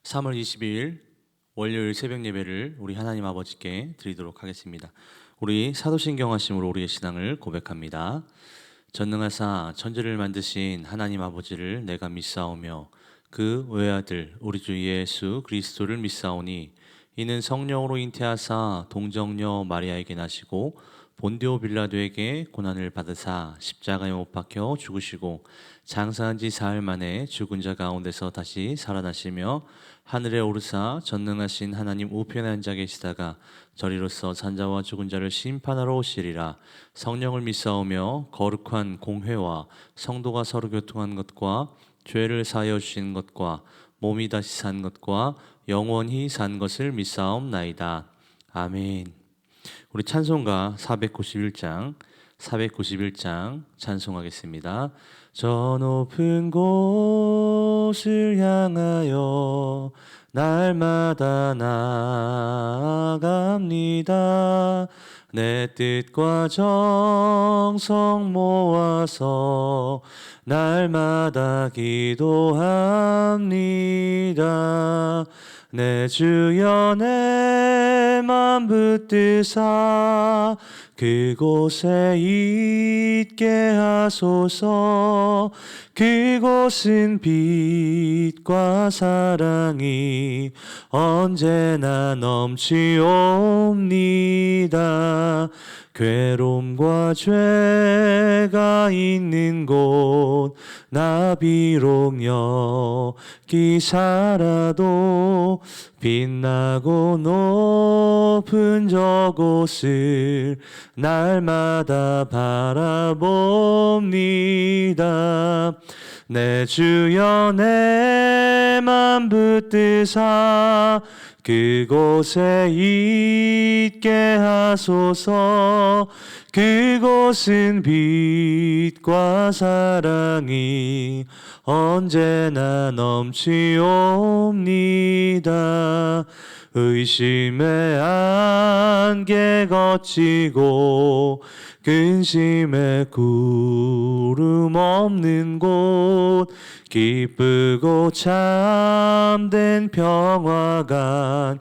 3월 22일 월요일 새벽 예배를 우리 하나님 아버지께 드리도록 하겠습니다. 우리 사도신경 하심으로 우리의 신앙을 고백합니다. 전능하사 천지를 만드신 하나님 아버지를 내가 믿사오며 그 외아들 우리 주 예수 그리스도를 믿사오니 이는 성령으로 잉태하사 동정녀 마리아에게 나시고 본디오 빌라도에게 고난을 받으사 십자가에 못 박혀 죽으시고 장사한 지 사흘 만에 죽은 자 가운데서 다시 살아나시며 하늘에 오르사 전능하신 하나님 우편에 앉아 계시다가 저리로서 산자와 죽은 자를 심판하러 오시리라. 성령을 믿사오며 거룩한 공회와 성도가 서로 교통한 것과 죄를 사하여 주신 것과 몸이 다시 산 것과 영원히 산 것을 믿사옵나이다. 아멘. 우리 찬송가 491장 찬송하겠습니다. 저 높은 곳을 향하여 날마다 나아갑니다. 내 뜻과 정성 모아서 날마다 기도합니다. 내 주여 내 맘 붙드사 그곳에 있게 하소서. 그곳은 빛과 사랑이 언제나 넘치옵니다. 괴로움과 죄가 있는 곳 나 비록 여기 살아도 빛나고 높은 저곳을 날마다 바라봅니다. 내 주여 내 맘 붙드사 그곳에 있게 하소서. 그곳은 빛과 사랑이 언제나 넘치옵니다. 의심의 안개 거치고 근심의 구름 없는 곳 기쁘고 참된 평화가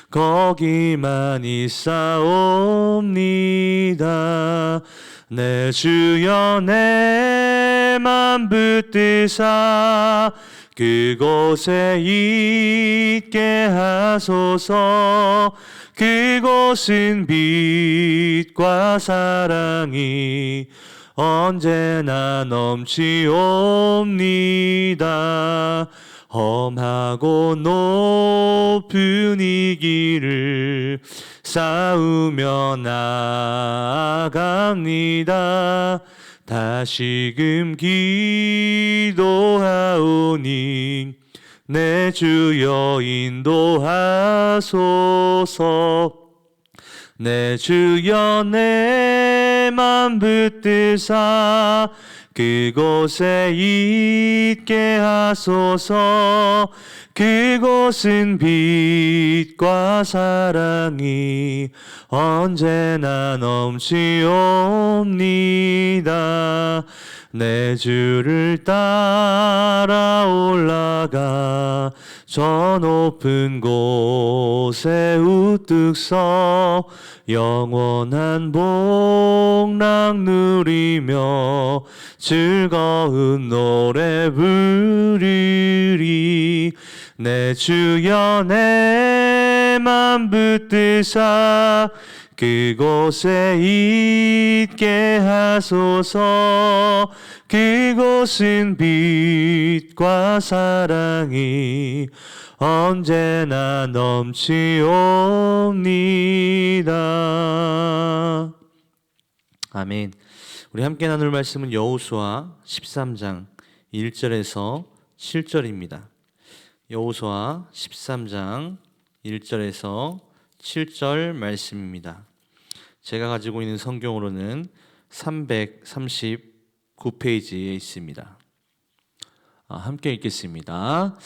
거기만 있사옵니다. 내 주여 내 맘 붙드사 그곳에 있게 하소서. 그곳은 빛과 사랑이 언제나 넘치옵니다. 험하고 높은 이 길을 쌓으며 나아갑니다. 다시금 기도하오니 내 주여 인도하소서. 내 주여 내 맘 붙드사 그곳에 있게 하소서. 그곳은 빛과 사랑이 언제나 넘치옵니다. 내 주를 따라 올라가 저 높은 곳에 우뚝 서 영원한 복락 누리며 즐거운 노래 부르리. 내 주여 내 맘 붙드사 그곳에 있게 하소서. 그곳은 빛과 사랑이 언제나 넘치옵니다. 아멘. 우리 함께 나눌 말씀은 여호수아 13장 1절에서 7절입니다. 여호수아 13장 1절에서 7절 말씀입니다. 제가 가지고 있는 성경으로는 339페이지에 있습니다. 함께 읽겠습니다.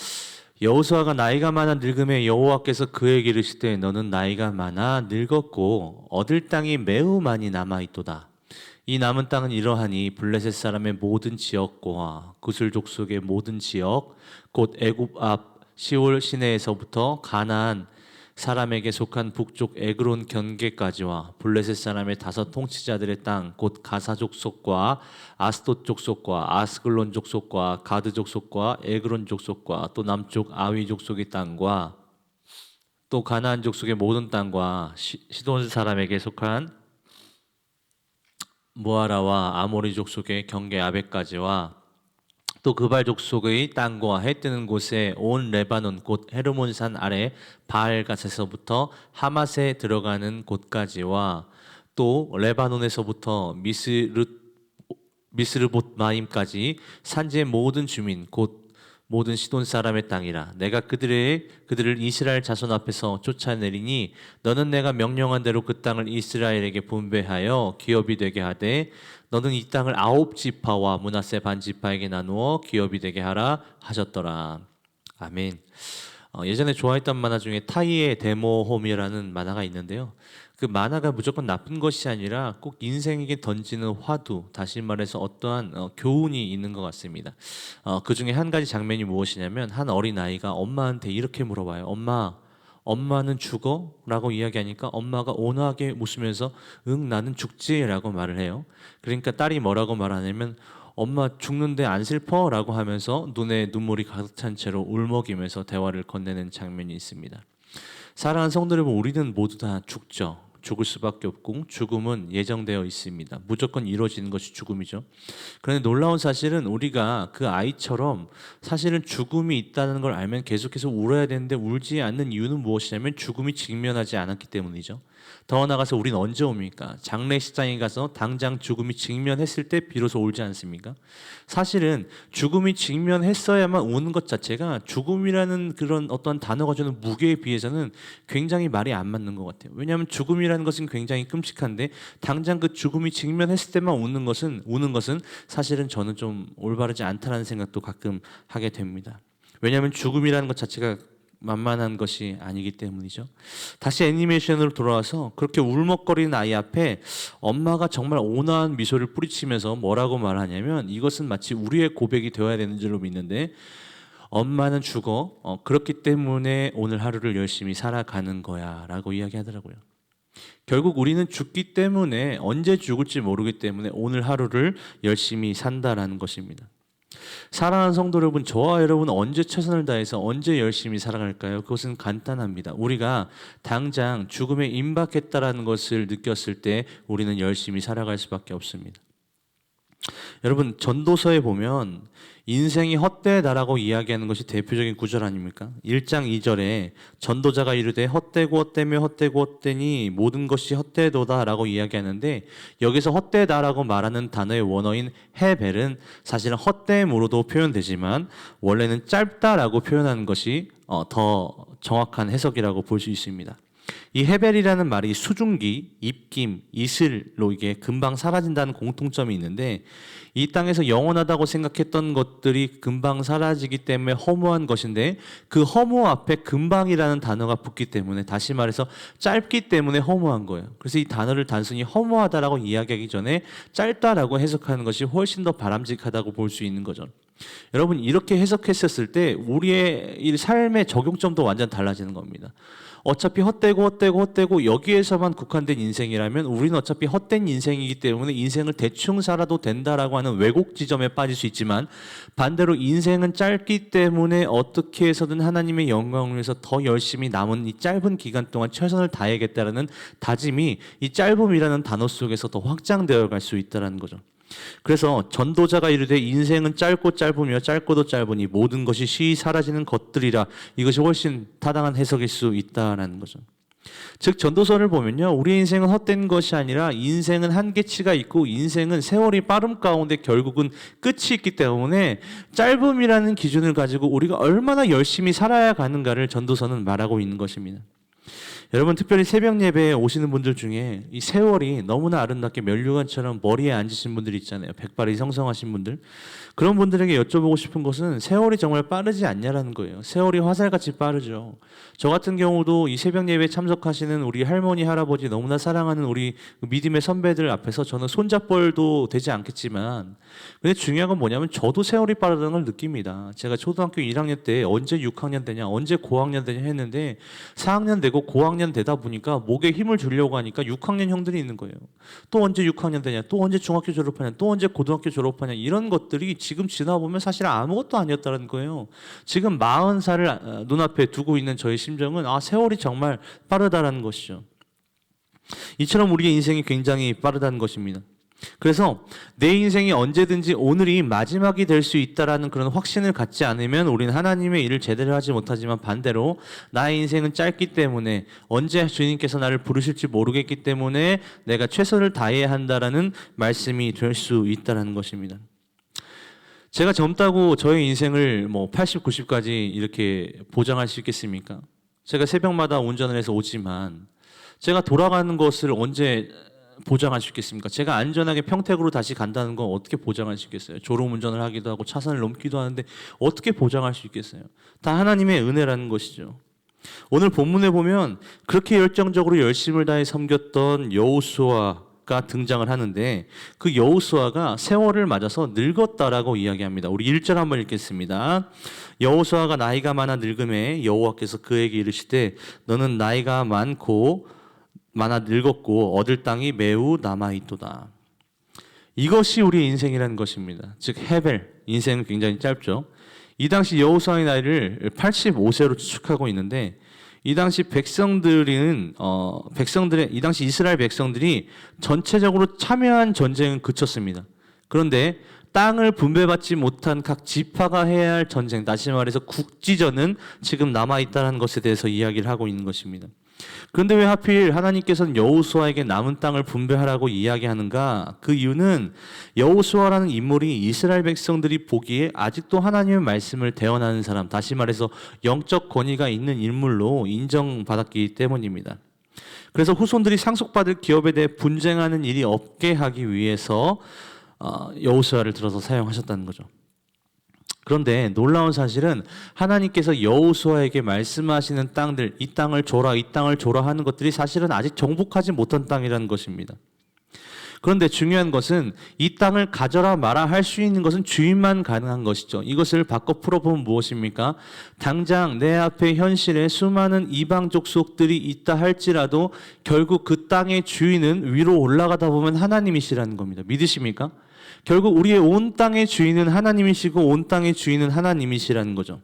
여호수아가 나이가 많아 늙음에 여호와께서 그에게 이르시되 너는 나이가 많아 늙었고 얻을 땅이 매우 많이 남아있도다. 이 남은 땅은 이러하니 블레셋 사람의 모든 지역과 구슬 족속의 모든 지역 곧 애굽 앞 시올 시내에서부터 가나안 사람에게 속한 북쪽 에그론 경계까지와 블레셋 사람의 5 통치자들의 땅 곧 가사 족속과 아스돗 족속과 아스글론 족속과 가드 족속과 에그론 족속과 또 남쪽 아위 족속의 땅과 또 가나안 족속의 모든 땅과 시돈 사람에게 속한 무아라와 아모리 족속의 경계 아베까지와 또 그발 족속의 땅과 해 뜨는 곳에 온 레바논 곧 헤르몬산 아래 바알갓에서부터 하맛에 들어가는 곳까지와 또 레바논에서부터 미스르봇마임까지 산지의 모든 주민 곧 모든 시돈 사람의 땅이라. 내가 그들을 이스라엘 자손 앞에서 쫓아내리니 너는 내가 명령한 대로 그 땅을 이스라엘에게 분배하여 기업이 되게 하되 너는 이 땅을 9지파와 므낫세 반지파에게 나누어 기업이 되게 하라 하셨더라. 아멘. 예전에 좋아했던 만화 중에 타이의 데모홈이라는 만화가 있는데요. 그 만화가 무조건 나쁜 것이 아니라 꼭 인생에게 던지는 화두, 다시 말해서 어떠한 교훈이 있는 것 같습니다. 그 중에 한 가지 장면이 무엇이냐면 한 어린아이가 엄마한테 이렇게 물어봐요. 엄마는 죽어? 라고 이야기하니까 엄마가 온화하게 웃으면서 응 나는 죽지 라고 말을 해요. 그러니까 딸이 뭐라고 말하냐면 엄마 죽는데 안 슬퍼? 라고 하면서 눈에 눈물이 가득 찬 채로 울먹이면서 대화를 건네는 장면이 있습니다. 사랑하는 성도 여러분, 우리는 모두 다 죽죠. 죽을 수밖에 없고 죽음은 예정되어 있습니다. 무조건 이루어지는 것이 죽음이죠. 그런데 놀라운 사실은 우리가 그 아이처럼 사실은 죽음이 있다는 걸 알면 계속해서 울어야 되는데 울지 않는 이유는 무엇이냐면 죽음이 직면하지 않았기 때문이죠. 더 나아가서 우리는 언제 옵니까? 장례식장에 가서 당장 죽음이 직면했을 때 비로소 울지 않습니까? 사실은 죽음이 직면했어야만 우는 것 자체가 죽음이라는 그런 어떤 단어가 주는 무게에 비해서는 굉장히 말이 안 맞는 것 같아요. 왜냐하면 죽음이라는 것은 굉장히 끔찍한데 당장 그 죽음이 직면했을 때만 우는 것은 사실은 저는 좀 올바르지 않다는 생각도 가끔 하게 됩니다. 왜냐하면 죽음이라는 것 자체가 만만한 것이 아니기 때문이죠. 다시 애니메이션으로 돌아와서 그렇게 울먹거리는 아이 앞에 엄마가 정말 온화한 미소를 뿌리치면서 뭐라고 말하냐면 이것은 마치 우리의 고백이 되어야 되는 줄로 믿는데 엄마는 죽어 그렇기 때문에 오늘 하루를 열심히 살아가는 거야 라고 이야기하더라고요. 결국 우리는 죽기 때문에 언제 죽을지 모르기 때문에 오늘 하루를 열심히 산다라는 것입니다. 사랑하는 성도 여러분, 저와 여러분 언제 최선을 다해서 언제 열심히 살아갈까요? 그것은 간단합니다. 우리가 당장 죽음에 임박했다라는 것을 느꼈을 때 우리는 열심히 살아갈 수밖에 없습니다. 여러분, 전도서에 보면 인생이 헛되다라고 이야기하는 것이 대표적인 구절 아닙니까? 1장 2절에 전도자가 이르되 헛되고 헛되며 헛되고 헛되니 모든 것이 헛되도다라고 이야기하는데 여기서 헛되다라고 말하는 단어의 원어인 헤벨은 사실은 헛됨으로도 표현되지만 원래는 짧다라고 표현하는 것이 더 정확한 해석이라고 볼 수 있습니다. 이 헤벨이라는 말이 수증기, 입김, 이슬로 이게 금방 사라진다는 공통점이 있는데 이 땅에서 영원하다고 생각했던 것들이 금방 사라지기 때문에 허무한 것인데 그 허무 앞에 금방이라는 단어가 붙기 때문에 다시 말해서 짧기 때문에 허무한 거예요. 그래서 이 단어를 단순히 허무하다라고 이야기하기 전에 짧다라고 해석하는 것이 훨씬 더 바람직하다고 볼 수 있는 거죠. 여러분, 이렇게 해석했었을 때 우리의 이 삶의 적용점도 완전 달라지는 겁니다. 어차피 헛되고 여기에서만 국한된 인생이라면 우리는 어차피 헛된 인생이기 때문에 인생을 대충 살아도 된다라고 하는 왜곡 지점에 빠질 수 있지만 반대로 인생은 짧기 때문에 어떻게 해서든 하나님의 영광을 위해서 더 열심히 남은 이 짧은 기간 동안 최선을 다해야겠다라는 다짐이 이 짧음이라는 단어 속에서 더 확장되어 갈 수 있다는 거죠. 그래서 전도자가 이르되 인생은 짧고 짧으며 짧고도 짧으니 모든 것이 쉬이 사라지는 것들이라, 이것이 훨씬 타당한 해석일 수 있다라는 거죠. 즉 전도서를 보면요, 우리 인생은 헛된 것이 아니라 인생은 한계치가 있고 인생은 세월이 빠름 가운데 결국은 끝이 있기 때문에 짧음이라는 기준을 가지고 우리가 얼마나 열심히 살아야 가는가를 전도서는 말하고 있는 것입니다. 여러분, 특별히 새벽 예배에 오시는 분들 중에 이 세월이 너무나 아름답게 면류관처럼 머리에 앉으신 분들이 있잖아요. 백발이 성성하신 분들. 그런 분들에게 여쭤보고 싶은 것은 세월이 정말 빠르지 않냐라는 거예요. 세월이 화살같이 빠르죠. 저 같은 경우도 이 새벽 예배에 참석하시는 우리 할머니, 할아버지 너무나 사랑하는 우리 믿음의 선배들 앞에서 저는 손잡벌도 되지 않겠지만, 근데 중요한 건 뭐냐면 저도 세월이 빠르다는 걸 느낍니다. 제가 초등학교 1학년 때 언제 6학년 되냐, 언제 고학년 되냐 했는데 4학년 되고 고학년 되다 보니까 목에 힘을 주려고 하니까 6학년 형들이 있는 거예요. 또 언제 6학년 되냐, 또 언제 중학교 졸업하냐, 또 언제 고등학교 졸업하냐, 이런 것들이 지금 지나보면 사실 아무것도 아니었다는 거예요. 지금 40살을 눈앞에 두고 있는 저의 심정은 세월이 정말 빠르다라는 것이죠. 이처럼 우리의 인생이 굉장히 빠르다는 것입니다. 그래서 내 인생이 언제든지 오늘이 마지막이 될 수 있다라는 그런 확신을 갖지 않으면 우리는 하나님의 일을 제대로 하지 못하지만, 반대로 나의 인생은 짧기 때문에 언제 주님께서 나를 부르실지 모르겠기 때문에 내가 최선을 다해야 한다라는 말씀이 될 수 있다라는 것입니다. 제가 젊다고 저의 인생을 80, 90까지 이렇게 보장할 수 있겠습니까? 제가 새벽마다 운전을 해서 오지만 제가 돌아가는 것을 언제 보장할 수 있겠습니까? 제가 안전하게 평택으로 다시 간다는 건 어떻게 보장할 수 있겠어요? 졸음운전을 하기도 하고 차선을 넘기도 하는데 어떻게 보장할 수 있겠어요? 다 하나님의 은혜라는 것이죠. 오늘 본문에 보면 그렇게 열정적으로 열심을 다해 섬겼던 여호수아가 등장을 하는데, 그 여호수아가 세월을 맞아서 늙었다라고 이야기합니다. 우리 1절 한번 읽겠습니다. 여호수아가 나이가 많아 늙음에 여호와께서 그에게 이르시되 너는 나이가 많아 늙었고 얻을 땅이 매우 남아있도다. 이것이 우리의 인생이라는 것입니다. 즉 헤벨, 인생은 굉장히 짧죠. 이 당시 여호수아의 나이를 85세로 추측하고 있는데, 이 당시 이 당시 이스라엘 백성들이 전체적으로 참여한 전쟁은 그쳤습니다. 그런데 땅을 분배받지 못한 각 지파가 해야 할 전쟁, 다시 말해서 국지전은 지금 남아있다는 것에 대해서 이야기를 하고 있는 것입니다. 그런데 왜 하필 하나님께서는 여호수아에게 남은 땅을 분배하라고 이야기하는가? 그 이유는 여호수아라는 인물이 이스라엘 백성들이 보기에 아직도 하나님의 말씀을 대언하는 사람, 다시 말해서 영적 권위가 있는 인물로 인정받았기 때문입니다. 그래서 후손들이 상속받을 기업에 대해 분쟁하는 일이 없게 하기 위해서 여호수아를 들어서 사용하셨다는 거죠. 그런데 놀라운 사실은 하나님께서 여호수아에게 말씀하시는 땅들, 이 땅을 줘라, 이 땅을 줘라 하는 것들이 사실은 아직 정복하지 못한 땅이라는 것입니다. 그런데 중요한 것은 이 땅을 가져라 마라 할 수 있는 것은 주인만 가능한 것이죠. 이것을 바꿔 풀어보면 무엇입니까? 당장 내 앞에 현실에 수많은 이방 족속들이 있다 할지라도 결국 그 땅의 주인은 위로 올라가다 보면 하나님이시라는 겁니다. 믿으십니까? 결국 우리의 온 땅의 주인은 하나님이시고 온 땅의 주인은 하나님이시라는 거죠.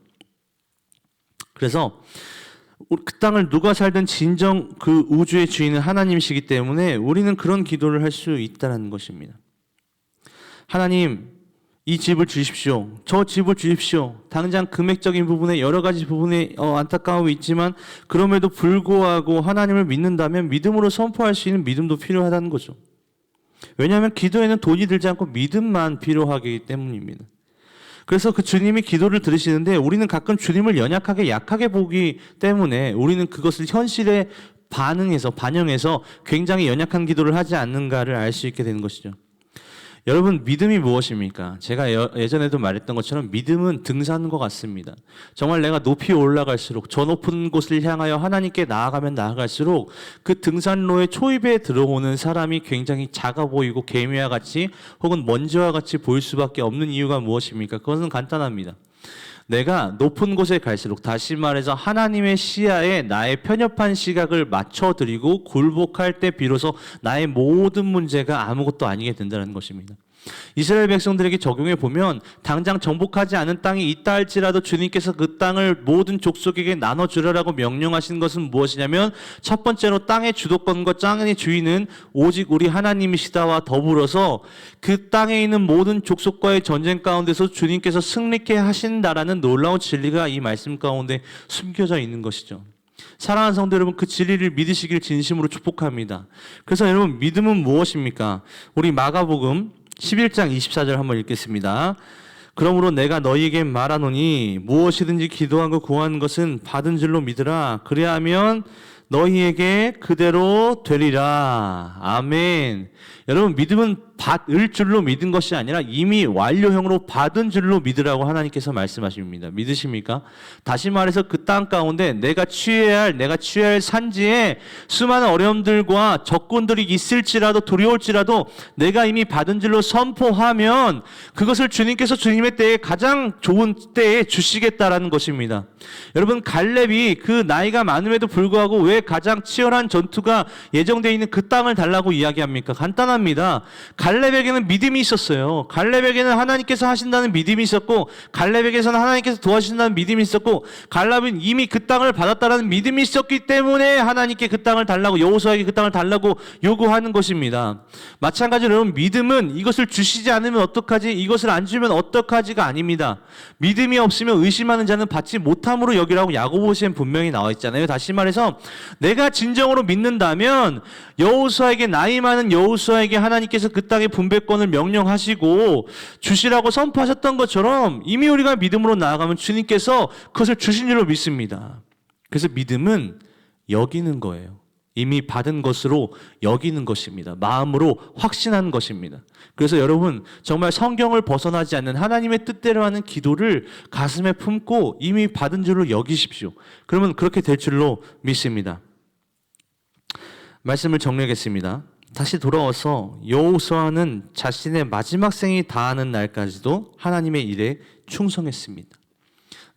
그래서 그 땅을 누가 살든 진정 그 우주의 주인은 하나님이시기 때문에 우리는 그런 기도를 할 수 있다는 것입니다. 하나님, 이 집을 주십시오. 저 집을 주십시오. 당장 금액적인 부분에 여러 가지 부분에 안타까움이 있지만 그럼에도 불구하고 하나님을 믿는다면 믿음으로 선포할 수 있는 믿음도 필요하다는 거죠. 왜냐하면 기도에는 돈이 들지 않고 믿음만 필요하기 때문입니다. 그래서 그 주님이 기도를 들으시는데 우리는 가끔 주님을 연약하게 약하게 보기 때문에 우리는 그것을 현실에 반영해서 굉장히 연약한 기도를 하지 않는가를 알 수 있게 되는 것이죠. 여러분, 믿음이 무엇입니까? 제가 예전에도 말했던 것처럼 믿음은 등산과 같습니다. 정말 내가 높이 올라갈수록, 저 높은 곳을 향하여 하나님께 나아가면 나아갈수록 그 등산로의 초입에 들어오는 사람이 굉장히 작아 보이고 개미와 같이 혹은 먼지와 같이 보일 수밖에 없는 이유가 무엇입니까? 그것은 간단합니다. 내가 높은 곳에 갈수록, 다시 말해서 하나님의 시야에 나의 편협한 시각을 맞춰드리고 굴복할 때 비로소 나의 모든 문제가 아무것도 아니게 된다는 것입니다. 이스라엘 백성들에게 적용해 보면 당장 정복하지 않은 땅이 있다 할지라도 주님께서 그 땅을 모든 족속에게 나눠주라고 명령하신 것은 무엇이냐면, 첫 번째로 땅의 주도권과 땅의 주인은 오직 우리 하나님이시다와 더불어서 그 땅에 있는 모든 족속과의 전쟁 가운데서 주님께서 승리케 하신다라는 놀라운 진리가 이 말씀 가운데 숨겨져 있는 것이죠. 사랑하는 성도 여러분, 그 진리를 믿으시길 진심으로 축복합니다. 그래서 여러분, 믿음은 무엇입니까? 우리 마가복음 11장 24절 한번 읽겠습니다. 그러므로 내가 너희에게 말하노니 무엇이든지 기도하고 구하는 것은 받은 줄로 믿으라. 그리하면 너희에게 그대로 되리라. 아멘. 여러분, 믿음은 받을 줄로 믿은 것이 아니라 이미 완료형으로 받은 줄로 믿으라고 하나님께서 말씀하십니다. 믿으십니까? 다시 말해서 그 땅 가운데 내가 취해야 할 산지에 수많은 어려움들과 적군들이 있을지라도 두려울지라도 내가 이미 받은 줄로 선포하면 그것을 주님께서 주님의 때에 가장 좋은 때에 주시겠다라는 것입니다. 여러분, 갈렙이 그 나이가 많음에도 불구하고 왜 가장 치열한 전투가 예정되어 있는 그 땅을 달라고 이야기합니까? 간단합니다. 갈렙에게는 믿음이 있었어요. 갈렙에게는 하나님께서 하신다는 믿음이 있었고, 갈렙에게서는 하나님께서 도와주신다는 믿음이 있었고, 갈렙은 이미 그 땅을 받았다라는 믿음이 있었기 때문에 하나님께 그 땅을 달라고, 여호수아에게 그 땅을 달라고 요구하는 것입니다. 마찬가지로 여러분, 믿음은 이것을 주시지 않으면 어떡하지, 이것을 안 주면 어떡하지가 아닙니다. 믿음이 없으면 의심하는 자는 받지 못함으로 여기라고 야고보서엔 분명히 나와 있잖아요. 다시 말해서 내가 진정으로 믿는다면 여호수아에게, 나이 많은 여호수아에게 하나님께서 그 땅의 분배권을 명령하시고 주시라고 선포하셨던 것처럼 이미 우리가 믿음으로 나아가면 주님께서 그것을 주신 줄로 믿습니다. 그래서 믿음은 여기는 거예요. 이미 받은 것으로 여기는 것입니다. 마음으로 확신하는 것입니다. 그래서 여러분, 정말 성경을 벗어나지 않는 하나님의 뜻대로 하는 기도를 가슴에 품고 이미 받은 줄로 여기십시오. 그러면 그렇게 될 줄로 믿습니다. 말씀을 정리하겠습니다. 다시 돌아와서 여호수아는 자신의 마지막 생이 다하는 날까지도 하나님의 일에 충성했습니다.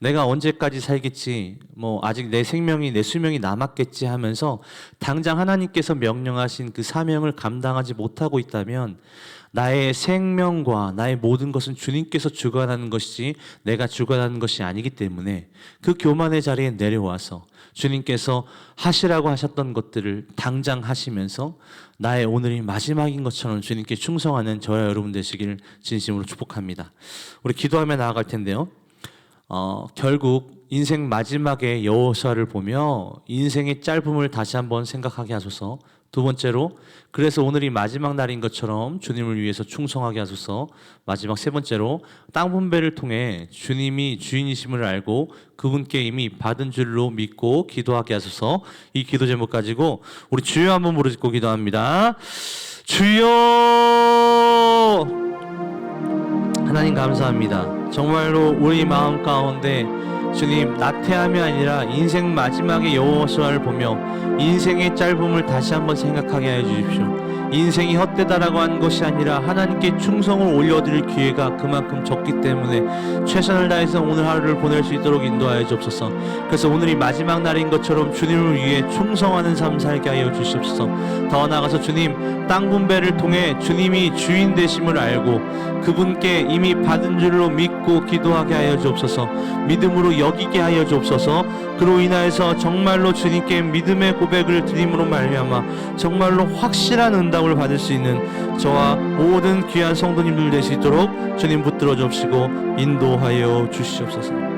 내가 언제까지 살겠지, 아직 내 생명이, 내 수명이 남았겠지 하면서 당장 하나님께서 명령하신 그 사명을 감당하지 못하고 있다면 나의 생명과 나의 모든 것은 주님께서 주관하는 것이지 내가 주관하는 것이 아니기 때문에 그 교만의 자리에 내려와서 주님께서 하시라고 하셨던 것들을 당장 하시면서 나의 오늘이 마지막인 것처럼 주님께 충성하는 저와 여러분 되시기를 진심으로 축복합니다. 우리 기도하며 나아갈 텐데요. 결국 인생 마지막에 여호수아를 보며 인생의 짧음을 다시 한번 생각하게 하소서. 두 번째로, 그래서 오늘이 마지막 날인 것처럼 주님을 위해서 충성하게 하소서. 마지막 세 번째로, 땅 분배를 통해 주님이 주인이심을 알고 그분께 이미 받은 줄로 믿고 기도하게 하소서. 이 기도 제목 가지고 우리 주여 한번 부르짖고 기도합니다. 주여! 하나님 감사합니다. 정말로 우리 마음 가운데 주님, 나태함이 아니라 인생 마지막의 여호수아를 보며 인생의 짧음을 다시 한번 생각하게 하여 주십시오. 인생이 헛되다라고 하는 것이 아니라 하나님께 충성을 올려드릴 기회가 그만큼 적기 때문에 최선을 다해서 오늘 하루를 보낼 수 있도록 인도하여 주옵소서. 그래서 오늘이 마지막 날인 것처럼 주님을 위해 충성하는 삶 살게 하여 주시옵소서. 더 나아가서 주님, 땅 분배를 통해 주님이 주인 되심을 알고 그분께 이미 받은 줄로 믿고 기도하게 하여 주옵소서. 믿음으로 여기게 하여 주옵소서. 그로 인하여서 정말로 주님께 믿음의 고백을 드림으로 말미암아 정말로 확실한 응답을 받을 수 있는 저와 모든 귀한 성도님들 되시도록 주님 붙들어 주옵시고 인도하여 주시옵소서.